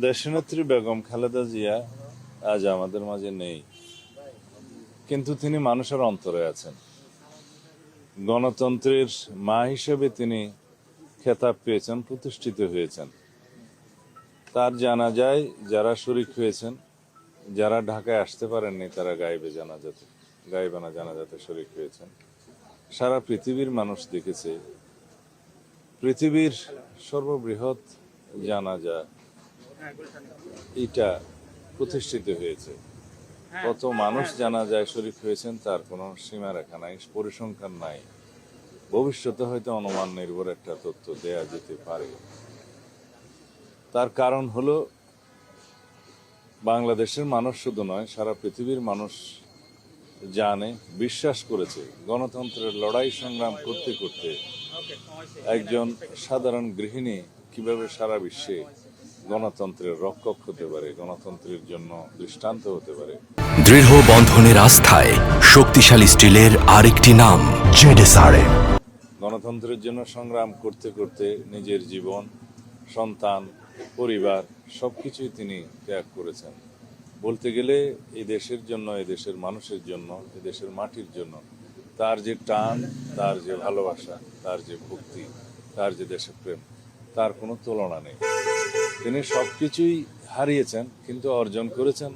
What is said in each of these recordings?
দেশনেত্রী বেগম খালেদা জিয়া আজ আমাদের মাঝে নেই, কিন্তু তিনি মানুষের অন্তরে আছেন। গণতন্ত্রের মা হিসেবে তিনি খেতাব পেয়েছেন, প্রতিষ্ঠিত হয়েছেন। তার জানাজায় যারা শরিক হয়েছেন, যারা ঢাকায় আসতে পারেননি, তারা গায়েবানা জানাজাতে শরিক হয়েছেন। সারা পৃথিবীর মানুষ দেখেছে পৃথিবীর সর্ববৃহৎ জানাজা এটা প্রতিষ্ঠিত হয়েছে। কত মানুষ জানাজায় শরিক হয়েছেন তার কোনো সীমারেখা নাই, পরিসংখ্যান নাই। ভবিষ্যতে হয়তো অনুমান নির্ভর একটা তথ্য দেয়া যেতে পারে। তার কারণ হলো বাংলাদেশের মানুষ শুধু নয়, সারা পৃথিবীর মানুষ জানে, বিশ্বাস করেছে গণতন্ত্রের লড়াই সংগ্রাম করতে করতে একজন সাধারণ গৃহিণী কিভাবে সারা বিশ্বে গণতন্ত্রের রক্ষক হতে পারে, গণতন্ত্রের জন্য দৃষ্টান্ত হতে পারে। দৃঢ় বন্ধনের আস্থায় শক্তিশালী স্টিলের আরেকটি নাম জেডএসআরএম। গণতন্ত্রের জন্য সংগ্রাম করতে করতে নিজের জীবন, সন্তান, পরিবার সবকিছুই তিনি ত্যাগ করেছেন। বলতে গেলে এই দেশের জন্য, এই দেশের মানুষের জন্য, এই দেশের মাটির জন্য তার যে টান, তার যে ভালোবাসা, তার যে ভক্তি, তার যে দেশপ্রেম, তার কোনো তুলনা নেই। তিনি সবকিছুই হারিয়েছেন, কিন্তু অর্জন করেছেন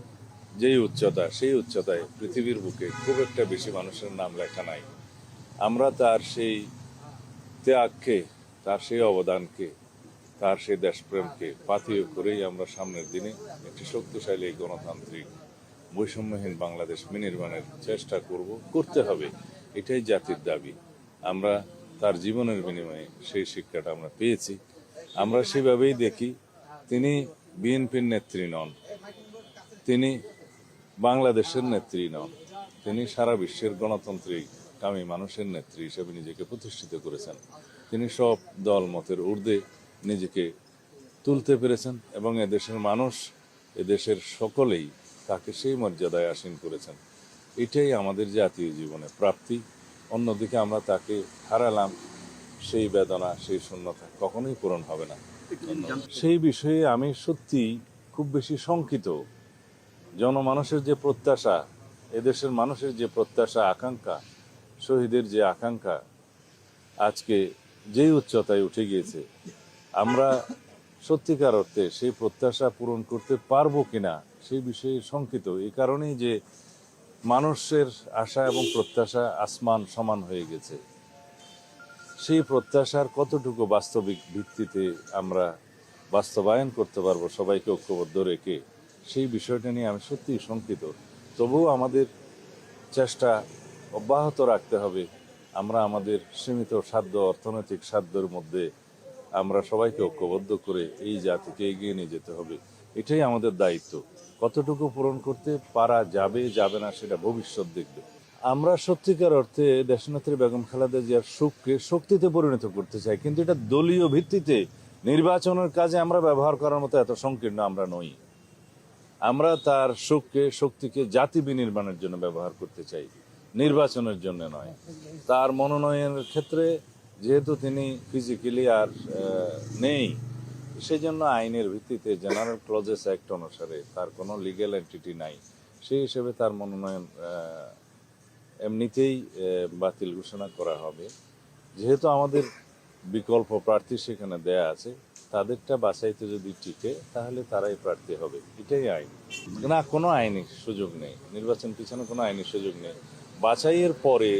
যেই উচ্চতা, সেই উচ্চতায় পৃথিবীর বুকে খুব একটা বেশি মানুষের নাম লেখা নাই। আমরা তার সেই ত্যাগকে, তার সেই অবদানকে, তার সেই দেশপ্রেমকে পাথেয় করেই আমরা সামনের দিনে একটি শক্তিশালী গণতান্ত্রিক বৈষম্যহীন বাংলাদেশ বিনির্মাণের চেষ্টা করতে হবে। এটাই জাতির দাবি। আমরা তার জীবনের বিনিময়ে সেই শিক্ষাটা আমরা পেয়েছি। আমরা সেভাবেই দেখি, তিনি বিএনপির নেত্রী নন, তিনি বাংলাদেশের নেত্রী নন, তিনি সারা বিশ্বের গণতান্ত্রিক কামী মানুষের নেত্রী হিসেবে নিজেকে প্রতিষ্ঠিত করেছেন। তিনি সব দল মতের ঊর্ধ্বে নিজেকে তুলতে পেরেছেন এবং এদেশের মানুষ, এদেশের সকলেই তাকে সেই মর্যাদায় আসীন করেছেন। এটাই আমাদের জাতীয় জীবনে প্রাপ্তি। অন্যদিকে আমরা তাকে হারালাম, সেই বেদনা, সেই শূন্যতা কখনোই পূরণ হবে না। সেই বিষয়ে আমি সত্যি খুব বেশি শঙ্কিত। জনমানুষের যে প্রত্যাশা, এদেশের মানুষের যে প্রত্যাশা, আকাঙ্ক্ষা, শহীদের যে আকাঙ্ক্ষা আজকে যেই উচ্চতায় উঠে গিয়েছে, আমরা সত্যিকার অর্থে সেই প্রত্যাশা পূরণ করতে পারবো কিনা সেই বিষয়ে শঙ্কিত। এই কারণেই যে মানুষের আশা এবং প্রত্যাশা আসমান সমান হয়ে গেছে। সেই প্রত্যাশার কতটুকু বাস্তবিক ভিত্তিতে আমরা বাস্তবায়ন করতে পারবো সবাইকে ঐক্যবদ্ধ রেখে, সেই বিষয়টা নিয়ে আমি সত্যিই শঙ্কিত। তবুও আমাদের চেষ্টা অব্যাহত রাখতে হবে। আমরা আমাদের সীমিত সাধ্য, অর্থনৈতিক সাধ্যের মধ্যে আমরা সবাইকে ঐক্যবদ্ধ করে এই জাতিকে এগিয়ে নিয়ে যেতে হবে। এটাই আমাদের দায়িত্ব। কতটুকু পূরণ করতে পারা যাবে যাবে না সেটা ভবিষ্যৎ দেখবে। আমরা সত্যিকার অর্থে দেশনেত্রী বেগম খালেদা জিয়ার সুখকে শক্তিতে পরিণত করতে চাই, কিন্তু এটা দলীয় ভিত্তিতে নির্বাচনের কাজে আমরা ব্যবহার করার মতো এত সংকীর্ণ আমরা নই। আমরা তার সুখকে, শক্তিকে জাতি বিনির্মাণের জন্য ব্যবহার করতে চাই, নির্বাচনের জন্য নয়। তার মনোনয়নের ক্ষেত্রে যেহেতু তিনি ফিজিক্যালি আর নেই, সেজন্য আইনের ভিত্তিতে জেনারেল ক্লজেস অ্যাক্ট অনুসারে তার কোনো লিগ্যাল এন্টিটি নাই। সেই হিসেবে তার মনোনয়ন এমনিতেই বাতিল ঘোষণা করা হবে। যেহেতু আমাদের বিকল্প প্রার্থী সেখানে দেয়া আছে, তাদেরটা বাছাইতে যদি টিকে তাহলে তারাই প্রার্থী হবে। এটাই আইন, না কোনো আইনি সুযোগ নেই। নির্বাচন পিছনে কোনো আইনি সুযোগ নেই। বাছাইয়ের পরে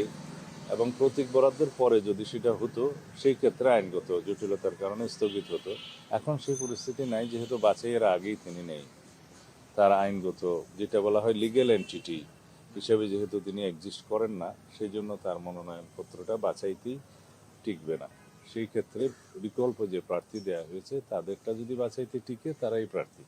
এবং প্রতীক বরাদ্দের পরে যদি সেটা হতো, সেই ক্ষেত্রে আইনগত জটিলতার কারণে স্থগিত হতো। এখন সেই পরিস্থিতি নাই, যেহেতু বাছাইয়ের আগেই তিনি নেই। তার আইনগত, যেটা বলা হয় লিগ্যাল এন্টিটি হিসেবে যেহেতু তিনি এক্সিস্ট করেন না, সেই জন্য তার মনোনয়নপত্রটা বাছাইতেই টিকবে না। সেই ক্ষেত্রে বিকল্প যে প্রার্থী দেওয়া হয়েছে তাদেরটা যদি বাছাইতে টিকে, তারাই প্রার্থী।